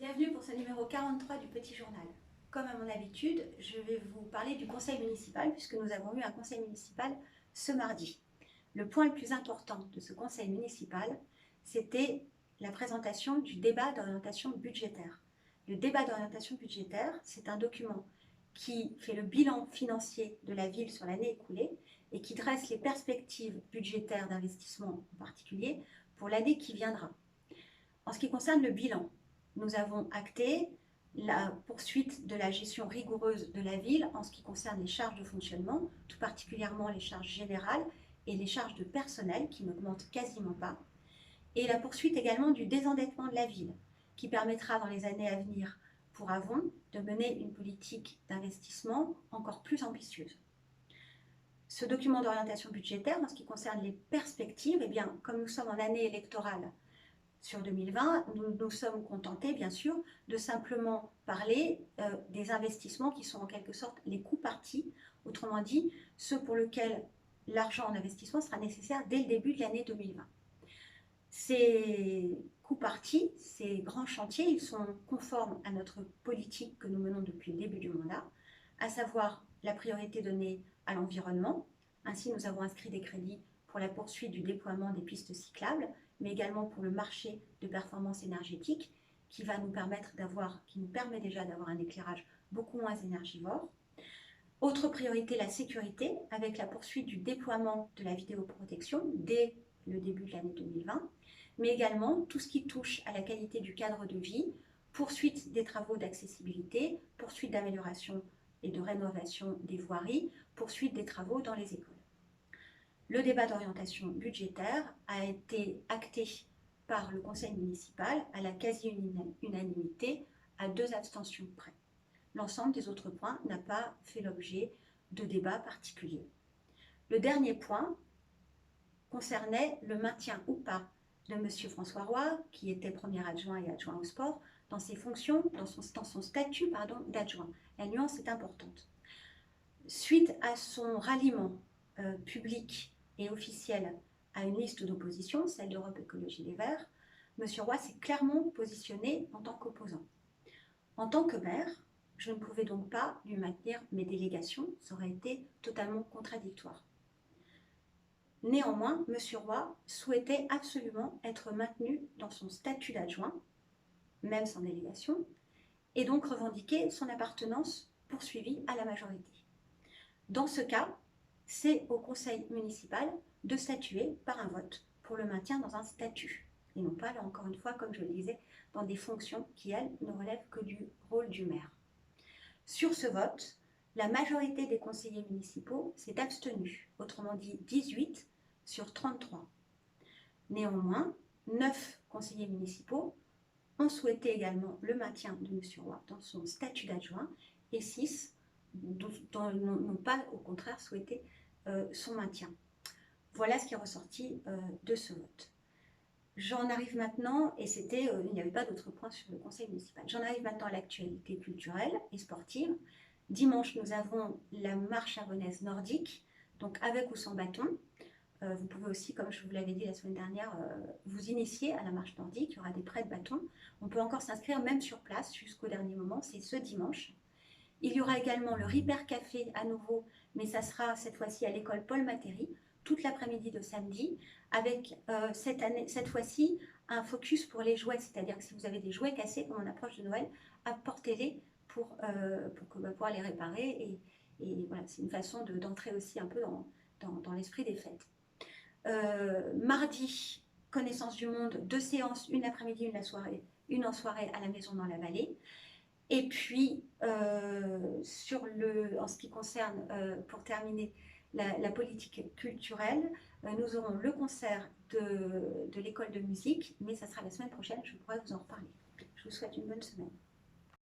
Bienvenue pour ce numéro 43 du Petit Journal. Comme à mon habitude, je vais vous parler du conseil municipal puisque nous avons eu un conseil municipal ce mardi. Le point le plus important de ce conseil municipal, c'était la présentation du débat d'orientation budgétaire. Le débat d'orientation budgétaire, c'est un document qui fait le bilan financier de la ville sur l'année écoulée et qui dresse les perspectives budgétaires d'investissement en particulier pour l'année qui viendra. En ce qui concerne le bilan, nous avons acté la poursuite de la gestion rigoureuse de la ville en ce qui concerne les charges de fonctionnement, tout particulièrement les charges générales et les charges de personnel qui n'augmentent quasiment pas, et la poursuite également du désendettement de la ville qui permettra dans les années à venir pour Avon de mener une politique d'investissement encore plus ambitieuse. Ce document d'orientation budgétaire, en ce qui concerne les perspectives, eh bien, comme nous sommes en année électorale, sur 2020, nous nous sommes contentés, bien sûr, de simplement parler des investissements qui sont en quelque sorte les coûts partis, autrement dit, ceux pour lesquels l'argent en investissement sera nécessaire dès le début de l'année 2020. Ces coûts partis, ces grands chantiers, ils sont conformes à notre politique que nous menons depuis le début du mandat, à savoir la priorité donnée à l'environnement. Ainsi, nous avons inscrit des crédits pour la poursuite du déploiement des pistes cyclables, mais également pour le marché de performance énergétique qui nous permet déjà d'avoir un éclairage beaucoup moins énergivore. Autre priorité, la sécurité, avec la poursuite du déploiement de la vidéoprotection dès le début de l'année 2020, mais également tout ce qui touche à la qualité du cadre de vie, poursuite des travaux d'accessibilité, poursuite d'amélioration et de rénovation des voiries, poursuite des travaux dans les écoles. Le débat d'orientation budgétaire a été acté par le conseil municipal à la quasi-unanimité à 2 abstentions près. L'ensemble des autres points n'a pas fait l'objet de débats particuliers. Le dernier point concernait le maintien ou pas de M. François Roy, qui était premier adjoint et adjoint au sport, dans ses fonctions, dans son statut d'adjoint. La nuance est importante. Suite à son ralliement public et officiel à une liste d'opposition, celle d'Europe Écologie Les Verts, M. Roy s'est clairement positionné en tant qu'opposant. En tant que maire, je ne pouvais donc pas lui maintenir mes délégations, ça aurait été totalement contradictoire. Néanmoins, M. Roy souhaitait absolument être maintenu dans son statut d'adjoint, même sans délégation, et donc revendiquer son appartenance poursuivie à la majorité. Dans ce cas, c'est au conseil municipal de statuer par un vote pour le maintien dans un statut, et non pas, là encore une fois, comme je le disais, dans des fonctions qui, elles, ne relèvent que du rôle du maire. Sur ce vote, la majorité des conseillers municipaux s'est abstenue, autrement dit 18 sur 33. Néanmoins, 9 conseillers municipaux ont souhaité également le maintien de M. Roy dans son statut d'adjoint et 6 n'ont pas au contraire souhaité son maintien. Voilà ce qui est ressorti de ce vote. J'en arrive maintenant, et il n'y avait pas d'autres points sur le conseil municipal, j'en arrive maintenant à l'actualité culturelle et sportive. Dimanche, nous avons la marche avonnaise nordique, donc avec ou sans bâton. Vous pouvez aussi, comme je vous l'avais dit la semaine dernière, vous initier à la marche nordique. Il y aura des prêts de bâton. On peut encore s'inscrire même sur place jusqu'au dernier moment, c'est ce dimanche. Il y aura également le Ripper Café à nouveau, mais ça sera cette fois-ci à l'école Paul Materi, toute l'après-midi de samedi, avec cette fois-ci un focus pour les jouets, c'est-à-dire que si vous avez des jouets cassés, comme on approche de Noël, apportez-les pour pouvoir les réparer. Et voilà, c'est une façon d'entrer aussi un peu dans l'esprit des fêtes. Mardi, connaissance du monde, 2 séances, une l'après-midi, une en soirée à la maison dans la vallée. Et puis, en ce qui concerne, pour terminer, la politique culturelle, nous aurons le concert de l'école de musique, mais ça sera la semaine prochaine, je pourrai vous en reparler. Je vous souhaite une bonne semaine.